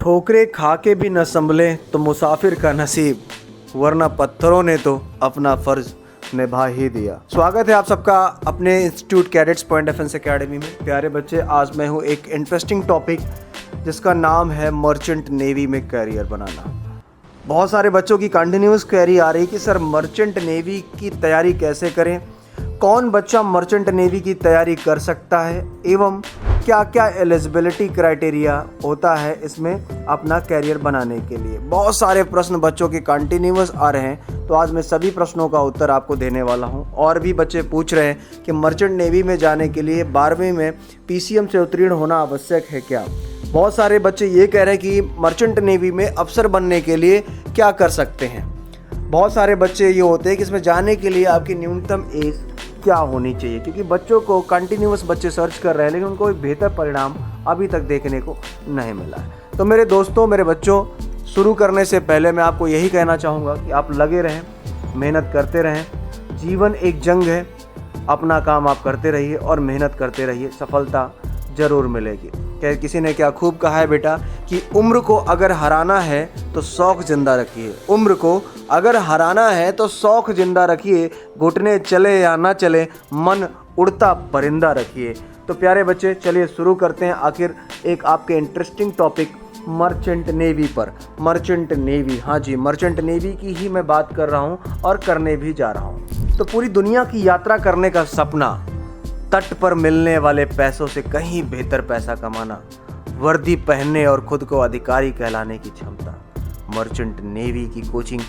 ठोकरे खा के भी न संभले तो मुसाफिर का नसीब, वरना पत्थरों ने तो अपना फर्ज निभा ही दिया। स्वागत है आप सबका अपने institute cadets point defence academy में। प्यारे बच्चे, आज मैं हूँ एक इंटरेस्टिंग टॉपिक जिसका नाम है मर्चेंट नेवी में कैरियर बनाना। बहुत सारे बच्चों की कंटिन्यूस क्वेरी आ रही कि सर मर्चेंट नेवी की तैयारी कैसे करें, कौन बच्चा मर्चेंट नेवी की तैयारी कर सकता है एवं क्या क्या एलिजिबिलिटी क्राइटेरिया होता है इसमें अपना कैरियर बनाने के लिए। बहुत सारे प्रश्न बच्चों के कंटिन्यूस आ रहे हैं, तो आज मैं सभी प्रश्नों का उत्तर आपको देने वाला हूं। और भी बच्चे पूछ रहे हैं कि मर्चेंट नेवी में जाने के लिए 12वीं में पीसीएम से उत्तीर्ण होना आवश्यक है क्या। बहुत सारे बच्चे ये कह रहे हैं कि मर्चेंट नेवी में अफसर बनने के लिए क्या कर सकते हैं। बहुत सारे बच्चे ये होते हैं कि इसमें जाने के लिए आपकी न्यूनतम एज क्या होनी चाहिए, क्योंकि बच्चों को कंटिन्यूस बच्चे सर्च कर रहे हैं लेकिन उनको एक बेहतर परिणाम अभी तक देखने को नहीं मिला है। तो मेरे दोस्तों, मेरे बच्चों, शुरू करने से पहले मैं आपको यही कहना चाहूँगा कि आप लगे रहें, मेहनत करते रहें। जीवन एक जंग है, अपना काम आप करते रहिए और मेहनत करते रहिए, सफलता ज़रूर मिलेगी। किसी ने क्या खूब कहा है बेटा कि उम्र को अगर हराना है तो शौक़ जिंदा रखिए, उम्र को अगर हराना है तो शौक़ जिंदा रखिए, घुटने चले या ना चले मन उड़ता परिंदा रखिए। तो प्यारे बच्चे, चलिए शुरू करते हैं आखिर एक आपके इंटरेस्टिंग टॉपिक मर्चेंट नेवी पर। मर्चेंट नेवी, हाँ जी, मर्चेंट नेवी की ही मैं बात कर रहा हूँ और करने भी जा रहा हूँ। तो पूरी दुनिया की यात्रा करने का सपना, तट पर मिलने वाले पैसों से कहीं बेहतर पैसा कमाना, वर्दी पहनने और खुद को अधिकारी कहलाने की क्षमता, मर्चेंट नेवी की कोचिंग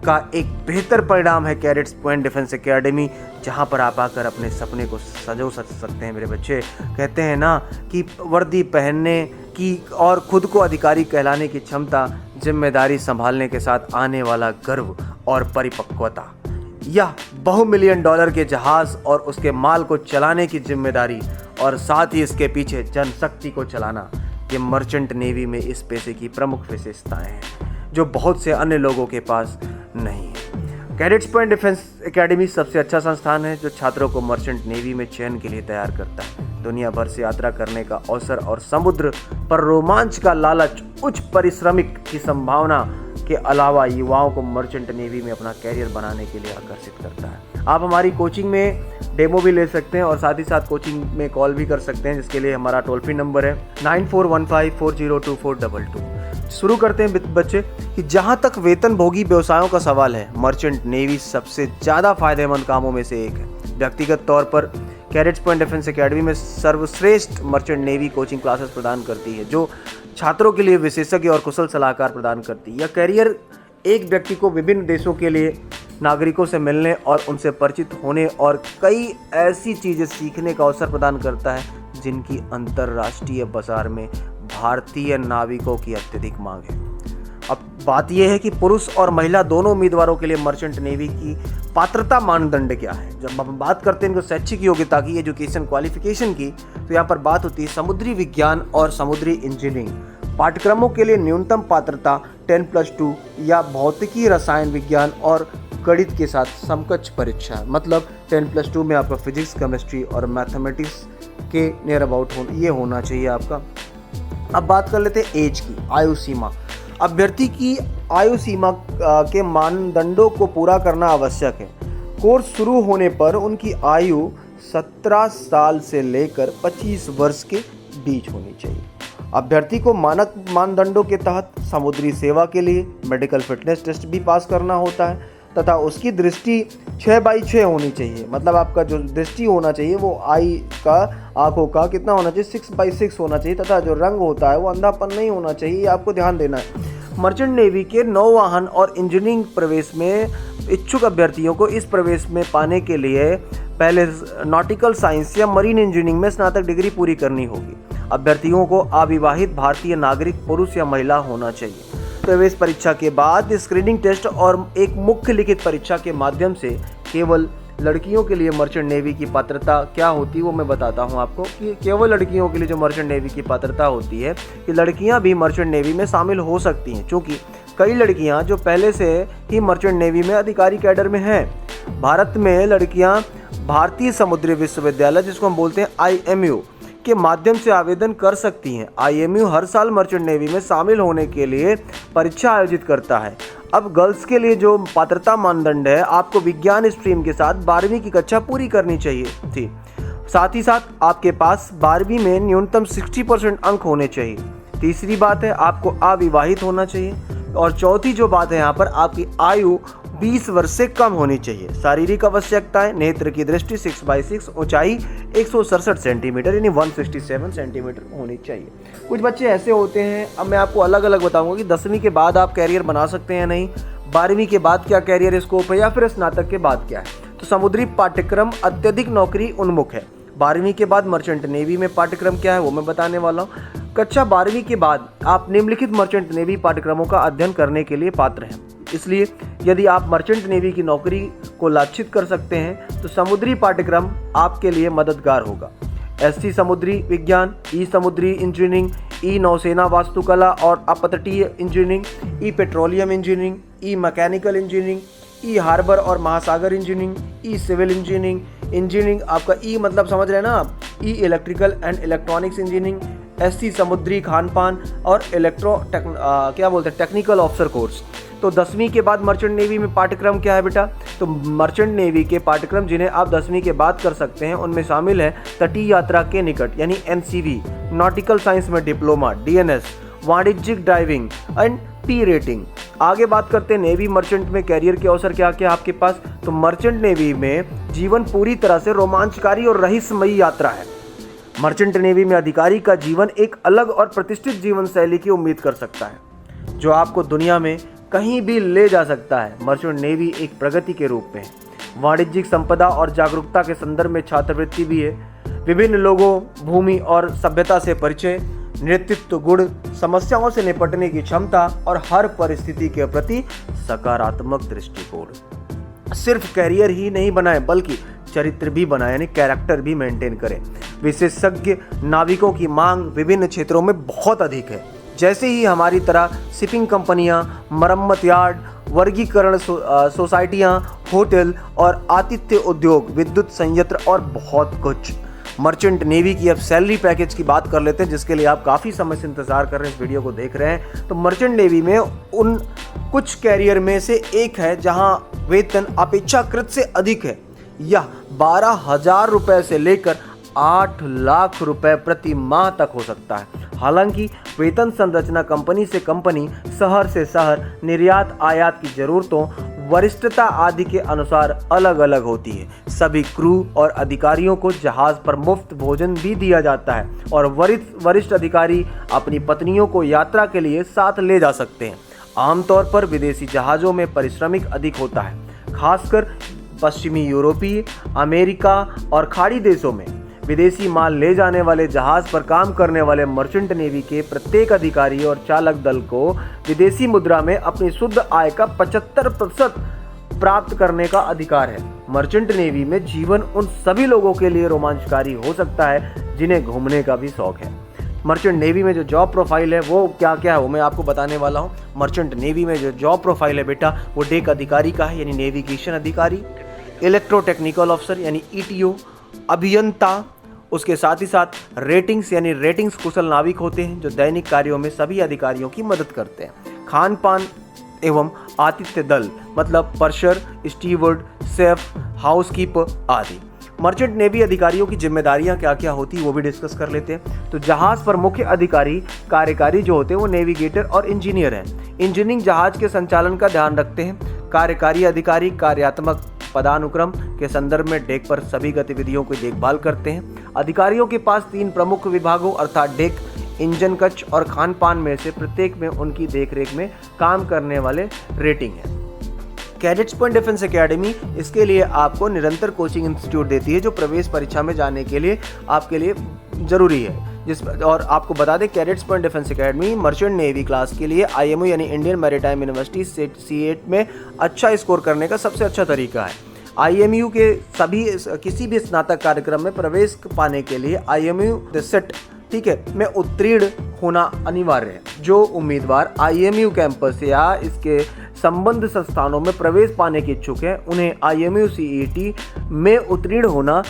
का एक बेहतर परिणाम है कैडेट्स पॉइंट डिफेंस एकेडमी, जहां पर आप आकर अपने सपने को सजो सकते हैं। मेरे बच्चे, कहते हैं ना कि वर्दी पहनने की और खुद को अधिकारी कहलाने की क्षमता, जिम्मेदारी संभालने के साथ आने वाला गर्व और परिपक्वता, यह $100 मिलियन के जहाज और उसके माल को चलाने की जिम्मेदारी और साथ ही इसके पीछे जनशक्ति को चलाना, ये मर्चेंट नेवी में इस पेशे की प्रमुख विशेषताएं हैं जो बहुत से अन्य लोगों के पास नहीं है। कैडेट्स पॉइंट डिफेंस एकेडमी सबसे अच्छा संस्थान है जो छात्रों को मर्चेंट नेवी में चयन के लिए तैयार करता है। दुनिया भर से यात्रा करने का अवसर और समुद्र पर रोमांच का लालच, उच्च पारिश्रमिक की संभावना के अलावा युवाओं को मर्चेंट नेवी में अपना कैरियर बनाने के लिए आकर्षित करता है। आप हमारी कोचिंग में डेमो भी ले सकते हैं और साथ ही साथ कोचिंग में कॉल भी कर सकते हैं, जिसके लिए हमारा टोल फ्री नंबर है 9415402422। शुरू करते हैं बच्चे कि जहां तक वेतन भोगी व्यवसायों का सवाल है, मर्चेंट नेवी सबसे ज़्यादा फायदेमंद कामों में से एक है। व्यक्तिगत तौर पर कैडेट्स पॉइंट डिफेंस एकेडमी में सर्वश्रेष्ठ मर्चेंट नेवी कोचिंग क्लासेस प्रदान करती है जो छात्रों के लिए विशेषज्ञ और कुशल सलाहकार प्रदान करती है। यह कैरियर एक व्यक्ति को विभिन्न देशों के लिए नागरिकों से मिलने और उनसे परिचित होने और कई ऐसी चीज़ें सीखने का अवसर प्रदान करता है जिनकी अंतर्राष्ट्रीय बाजार में भारतीय नाविकों की अत्यधिक मांग है। अब बात यह है कि पुरुष और महिला दोनों उम्मीदवारों के लिए मर्चेंट नेवी की पात्रता मानदंड क्या है। जब हम बात करते हैं इनको शैक्षिक योग्यता की, एजुकेशन क्वालिफिकेशन की, तो यहाँ पर बात होती है समुद्री विज्ञान और समुद्री इंजीनियरिंग पाठ्यक्रमों के लिए न्यूनतम पात्रता 10+2 या भौतिकी, रसायन विज्ञान और गणित के साथ समकक्ष परीक्षा, मतलब 10+2 में आपका फिजिक्स, केमिस्ट्री और मैथमेटिक्स के नियर अबाउट ये होना चाहिए आपका। अब बात कर लेते हैं एज की, आयु सीमा। अभ्यर्थी की आयु सीमा के मानदंडों को पूरा करना आवश्यक है। कोर्स शुरू होने पर उनकी आयु 17 साल से लेकर 25 वर्ष के बीच होनी चाहिए। अभ्यर्थी को मानक मानदंडों के तहत समुद्री सेवा के लिए मेडिकल फिटनेस टेस्ट भी पास करना होता है तथा उसकी दृष्टि 6/6 होनी चाहिए। मतलब आपका जो दृष्टि होना चाहिए वो आंखों का कितना होना चाहिए, 6/6 होना चाहिए तथा जो रंग होता है वो अंधापन नहीं होना चाहिए, ये आपको ध्यान देना है। मर्चेंट नेवी के नौवाहन और इंजीनियरिंग प्रवेश में इच्छुक अभ्यर्थियों को इस प्रवेश में पाने के लिए पहले नॉटिकल साइंस या मरीन इंजीनियरिंग में स्नातक डिग्री पूरी करनी होगी। अभ्यर्थियों को अविवाहित भारतीय नागरिक पुरुष या महिला होना चाहिए। प्रवेश परीक्षा के बाद स्क्रीनिंग टेस्ट और एक मुख्य लिखित परीक्षा के माध्यम से केवल लड़कियों के लिए मर्चेंट नेवी की पात्रता क्या होती है वो मैं बताता हूं आपको कि केवल लड़कियों के लिए जो मर्चेंट नेवी की पात्रता होती है कि लड़कियां भी मर्चेंट नेवी में शामिल हो सकती हैं, क्योंकि कई लड़कियां जो पहले से ही मर्चेंट नेवी में अधिकारी कैडर में हैं। भारत में लड़कियां भारतीय समुद्री विश्वविद्यालय, जिसको हम बोलते हैं IMU, के माध्यम से आवेदन कर सकती हैं। आईएमयू हर साल मर्चेंट नेवी में शामिल होने के लिए परीक्षा आयोजित करता है। अब गर्ल्स के लिए जो पात्रता मानदंड है, आपको विज्ञान स्ट्रीम के साथ 12वीं की कक्षा पूरी करनी चाहिए थी। साथ ही साथ आपके पास 12वीं में न्यूनतम 60% अंक होने चाहिए। तीसरी बात है, आपको अविवाहित होना चाहिए। और चौथी जो बात है यहाँ पर, आपकी आयु 20 वर्ष से कम होनी चाहिए। शारीरिक आवश्यकताएं, नेत्र की दृष्टि 6/6, ऊंचाई 167 सेंटीमीटर यानी 167 सेंटीमीटर होनी चाहिए। कुछ बच्चे ऐसे होते हैं, अब मैं आपको अलग अलग बताऊंगा कि 10वीं के बाद आप कैरियर बना सकते हैं या नहीं, 12वीं के बाद क्या कैरियर स्कोप है, या फिर स्नातक के बाद क्या है। तो समुद्री पाठ्यक्रम अत्यधिक नौकरी उन्मुख है। 12वीं के बाद मर्चेंट नेवी में पाठ्यक्रम क्या है वो मैं बताने वाला हूँ। कक्षा 12वीं के बाद आप निम्नलिखित मर्चेंट नेवी पाठ्यक्रमों का अध्ययन करने के लिए पात्र हैं। इसलिए यदि आप मर्चेंट नेवी की नौकरी को लक्षित कर सकते हैं तो समुद्री पाठ्यक्रम आपके लिए मददगार होगा। एससी समुद्री विज्ञान, ई समुद्री इंजीनियरिंग, ई नौसेना वास्तुकला और अपतटीय इंजीनियरिंग, ई पेट्रोलियम इंजीनियरिंग, ई मैकेनिकल इंजीनियरिंग, ई हार्बर और महासागर इंजीनियरिंग, ई सिविल इंजीनियरिंग आपका ई मतलब समझ रहे हैं ना आप, E electrical and electronics engineering, एससी समुद्री खान पान और टेक्निकल ऑफिसर कोर्स। तो 10वीं के बाद मर्चेंट नेवी में पाठ्यक्रम क्या है बेटा, तो मर्चेंट नेवी के पाठ्यक्रम जिन्हें आप 10वीं के बाद कर सकते हैं उनमें शामिल है तटीय यात्रा के निकट यानी एनसीवी, नॉटिकल साइंस में डिप्लोमा डीएनएस, वाणिज्यिक ड्राइविंग एंड पी रेटिंग। आगे बात करते हैं नेवी मर्चेंट में कैरियर के अवसर क्या क्या आपके पास। तो मर्चेंट नेवी में जीवन पूरी तरह से रोमांचकारी और रहस्यमयी यात्रा है। मर्चेंट नेवी में अधिकारी का जीवन एक अलग और प्रतिष्ठित जीवन शैली की उम्मीद कर सकता है जो आपको दुनिया में कहीं भी ले जा सकता है। मर्चेंट नेवी एक प्रगति के रूप में वाणिज्यिक संपदा और जागरूकता के संदर्भ में छात्रवृत्ति भी है। विभिन्न लोगों, भूमि और सभ्यता से परिचय, नेतृत्व गुण, समस्याओं से निपटने की क्षमता और हर परिस्थिति के प्रति सकारात्मक दृष्टिकोण। सिर्फ कैरियर ही नहीं बनाए बल्कि चरित्र भी बनाए यानी कैरेक्टर भी मेंटेन करें। विशेषज्ञ नाविकों की मांग विभिन्न क्षेत्रों में बहुत अधिक है, जैसे ही हमारी तरह शिपिंग कंपनियां, मरम्मत यार्ड, वर्गीकरण सोसाइटियां, होटल और आतिथ्य उद्योग, विद्युत संयंत्र और बहुत कुछ। मर्चेंट नेवी की अब सैलरी पैकेज की बात कर लेते हैं, जिसके लिए आप काफ़ी समय से इंतज़ार कर रहे हैं, इस वीडियो को देख रहे हैं। तो मर्चेंट नेवी में उन कुछ कैरियर में से एक है जहां वेतन अपेक्षाकृत से अधिक है। यह 12,000 रुपये से लेकर 8 लाख रुपए प्रति माह तक हो सकता है। हालांकि वेतन संरचना कंपनी से कंपनी, शहर से शहर, निर्यात आयात की जरूरतों, वरिष्ठता आदि के अनुसार अलग अलग होती है। सभी क्रू और अधिकारियों को जहाज पर मुफ्त भोजन भी दिया जाता है और वरिष्ठ अधिकारी अपनी पत्नियों को यात्रा के लिए साथ ले जा सकते हैं। आमतौर पर विदेशी जहाज़ों में पारिश्रमिक अधिक होता है, खासकर पश्चिमी यूरोपीय, अमेरिका और खाड़ी देशों में। विदेशी माल ले जाने वाले जहाज पर काम करने वाले मर्चेंट नेवी के प्रत्येक अधिकारी और चालक दल को विदेशी मुद्रा में अपनी शुद्ध आय का 75% प्राप्त करने का अधिकार है। मर्चेंट नेवी में जीवन उन सभी लोगों के लिए रोमांचकारी हो सकता है जिन्हें घूमने का भी शौक है। मर्चेंट नेवी में जो जॉब प्रोफाइल है वो क्या क्या है वो मैं आपको बताने वाला हूँ। मर्चेंट नेवी में जो जॉब प्रोफाइल है बेटा वो डेक अधिकारी का है यानी नेविगेशन अधिकारी, इलेक्ट्रोटेक्निकल ऑफिसर यानी ईटीओ, अभियंता, उसके साथ ही साथ रेटिंग्स यानी रेटिंग्स कुशल नाविक होते हैं जो दैनिक कार्यों में सभी अधिकारियों की मदद करते हैं। खान पान एवं आतिथ्य दल मतलब पर्शर, स्टीवर्ड, शेफ, हाउसकीपर आदि। मर्चेंट नेवी अधिकारियों की जिम्मेदारियां क्या क्या होती है वो भी डिस्कस कर लेते हैं। तो जहाज पर मुख्य अधिकारी कार्यकारी जो होते हैं वो नेविगेटर और इंजीनियर हैं। इंजीनियरिंग जहाज के संचालन का ध्यान रखते हैं। कार्यकारी अधिकारी कार्यात्मक पदानुक्रम के संदर्भ में डेक पर सभी गतिविधियों की देखभाल करते हैं। अधिकारियों के पास 3 प्रमुख विभागों अर्थात डेक, इंजन कक्ष और खान पान में से प्रत्येक में उनकी देखरेख में काम करने वाले रेटिंग है। कैडेट्स पॉइंट डिफेंस एकेडमी इसके लिए आपको निरंतर कोचिंग इंस्टीट्यूट देती है जो प्रवेश परीक्षा में जाने के लिए आपके लिए जरूरी है। और आपको बता दें cadets point defence academy merchant navy class के लिए आईएमयू यानी इंडियन मैरीटाइम यूनिवर्सिटी सीएट में अच्छा स्कोर करने का सबसे अच्छा तरीका है। आईएमयू के किसी भी स्नातक कार्यक्रम में प्रवेश पाने के लिए आईएमयू सेट में उत्तीर्ण होना अनिवार्य है। जो उम्मीदवार आईएमयू कैंपस या इसके संबद्ध संस्थानों में प्रवेश पाने के इच्छुक हैं उन्हें आईएमयू सीईटी में उत्तीर्ण होना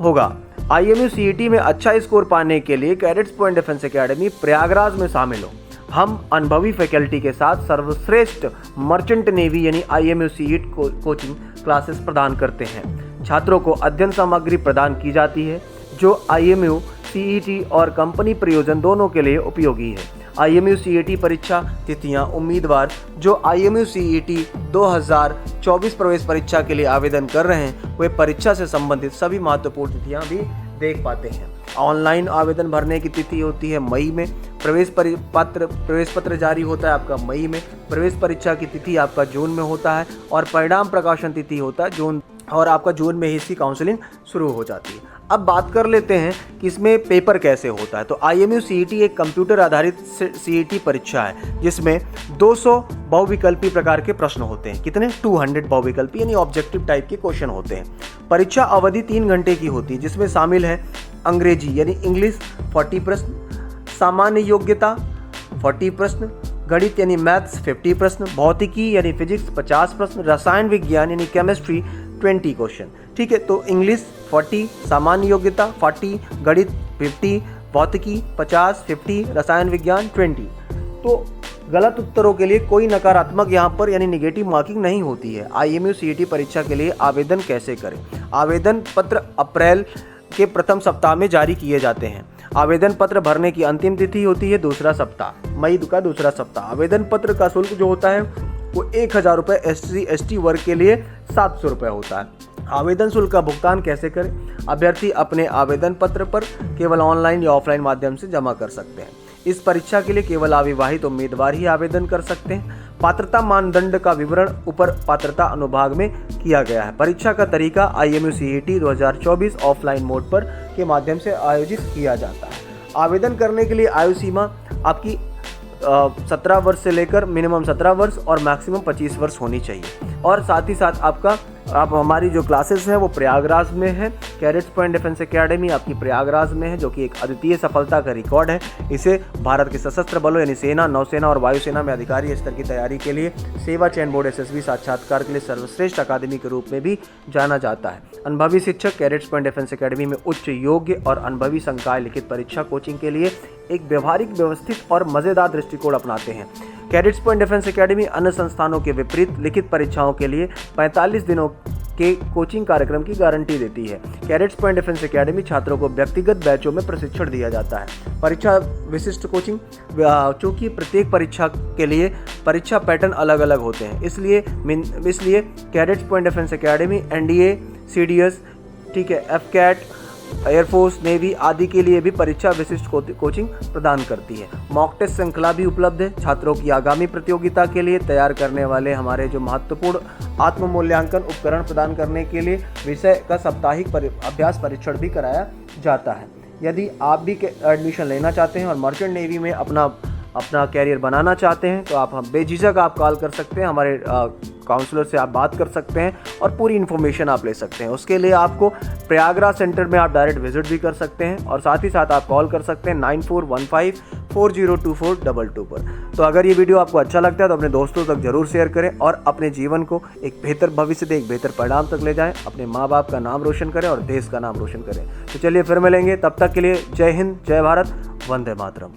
होगा। IMU CET में अच्छा स्कोर पाने के लिए cadets point defence academy Prayagraj में शामिल हो। हम अनुभवी फैकल्टी के साथ सर्वश्रेष्ठ मर्चेंट नेवी यानी IMU CET कोचिंग क्लासेस प्रदान करते हैं। छात्रों को अध्ययन सामग्री प्रदान की जाती है जो IMU CET और कंपनी प्रयोजन दोनों के लिए उपयोगी है। IMU CET परीक्षा तिथियां उम्मीदवार जो IMU CET 2024 प्रवेश परीक्षा के लिए आवेदन कर रहे हैं वे परीक्षा से संबंधित सभी महत्वपूर्ण तिथियां भी देख पाते हैं। ऑनलाइन आवेदन भरने की तिथि होती है मई में, प्रवेश पत्र जारी होता है आपका मई में, प्रवेश परीक्षा की तिथि आपका जून में होता है और परिणाम प्रकाशन तिथि होता है जून, और आपका जून में ही इसकी काउंसलिंग शुरू हो जाती है। अब बात कर लेते हैं कि इसमें पेपर कैसे होता है। तो IMU CET एक कंप्यूटर आधारित CET परीक्षा है जिसमें 200 बहुविकल्पी प्रकार के प्रश्न होते हैं। कितने? 200 बहुविकल्पी यानी ऑब्जेक्टिव टाइप के क्वेश्चन होते हैं। परीक्षा अवधि 3 घंटे की होती है जिसमें शामिल है अंग्रेजी यानी इंग्लिश 40 प्रश्न, सामान्य योग्यता 40 प्रश्न, गणित यानी मैथ्स 50 प्रश्न, भौतिकी यानी फिजिक्स 50 प्रश्न, रसायन विज्ञान यानी केमिस्ट्री 20 क्वेश्चन। ठीक है, तो इंग्लिश 40, सामान्य योग्यता 40, गणित 50, भौतिकी 50, 50, रसायन विज्ञान 20। तो गलत उत्तरों के लिए कोई नकारात्मक यहाँ पर यानी निगेटिव मार्किंग नहीं होती है। IMU CET परीक्षा के लिए आवेदन कैसे करें? आवेदन पत्र अप्रैल के प्रथम सप्ताह में जारी किए जाते हैं। आवेदन पत्र भरने की अंतिम तिथि होती है दूसरा सप्ताह, मई का दूसरा सप्ताह। आवेदन पत्र का शुल्क जो होता है वो 1000 रुपये, SC/ST वर्ग के लिए 700 रुपये होता है। आवेदन शुल्क का भुगतान कैसे करें? अभ्यर्थी अपने आवेदन पत्र पर केवल ऑनलाइन या ऑफलाइन माध्यम से जमा कर सकते हैं। इस परीक्षा के लिए केवल अविवाहित उम्मीदवार ही आवेदन कर सकते हैं। पात्रता मानदंड का विवरण ऊपर पात्रता अनुभाग में किया गया है। परीक्षा का तरीका IMU CET 2024 ऑफलाइन मोड पर के माध्यम से आयोजित किया जाता है। आवेदन करने के लिए आयु सीमा आपकी 17 वर्ष से लेकर मिनिमम 17 वर्ष और मैक्सिमम 25 वर्ष होनी चाहिए। और साथ ही साथ आप हमारी जो क्लासेस हैं वो प्रयागराज में है। कैडेट्स पॉइंट डिफेंस एकेडमी आपकी प्रयागराज में है जो कि एक अद्वितीय सफलता का रिकॉर्ड है। इसे भारत के सशस्त्र बलों यानी सेना, नौसेना और वायुसेना में अधिकारी स्तर की तैयारी के लिए सेवा चयन बोर्ड SSB साक्षात्कार के लिए सर्वश्रेष्ठ अकादमी के रूप में भी जाना जाता है। अनुभवी शिक्षक कैडेट्स पॉइंट डिफेंस एकेडमी में उच्च योग्य और अनुभवी संकाय लिखित परीक्षा कोचिंग के लिए एक व्यवहारिक, व्यवस्थित और मजेदार दृष्टिकोण अपनाते हैं। कैडेट्स पॉइंट डिफेंस एकेडमी अन्य संस्थानों के विपरीत लिखित परीक्षाओं के लिए 45 दिनों के कोचिंग कार्यक्रम की गारंटी देती है। कैडेट्स पॉइंट डिफेंस एकेडमी छात्रों को व्यक्तिगत बैचों में प्रशिक्षण दिया जाता है। परीक्षा विशिष्ट कोचिंग, चूँकि प्रत्येक परीक्षा के लिए परीक्षा पैटर्न अलग अलग होते हैं, इसलिए cadets point defence academy NDA, CDS, ठीक है, FCAT, एयरफोर्स, नेवी आदि के लिए भी परीक्षा विशिष्ट कोचिंग प्रदान करती है। मॉक टेस्ट श्रृंखला भी उपलब्ध है। छात्रों की आगामी प्रतियोगिता के लिए तैयार करने वाले हमारे जो महत्वपूर्ण आत्म मूल्यांकन उपकरण प्रदान करने के लिए विषय का साप्ताहिक अभ्यास परीक्षण भी कराया जाता है। यदि आप भी एडमिशन लेना चाहते हैं और मर्चेंट नेवी में अपना कैरियर बनाना चाहते हैं तो आप बेझिझक आप कॉल कर सकते हैं, हमारे काउंसलर से आप बात कर सकते हैं और पूरी इन्फॉर्मेशन आप ले सकते हैं। उसके लिए आपको प्रयागराज सेंटर में आप डायरेक्ट विजिट भी कर सकते हैं और साथ ही साथ आप कॉल कर सकते हैं 9415402422 पर। तो अगर ये वीडियो आपको अच्छा लगता है तो अपने दोस्तों तक जरूर शेयर करें और अपने जीवन को एक बेहतर भविष्य दे, एक बेहतर परिणाम तक ले जाएं, अपने माँ बाप का नाम रोशन करें और देश का नाम रोशन करें। तो चलिए फिर मिलेंगे, तब तक के लिए जय हिंद, जय भारत, वंदे मातरम।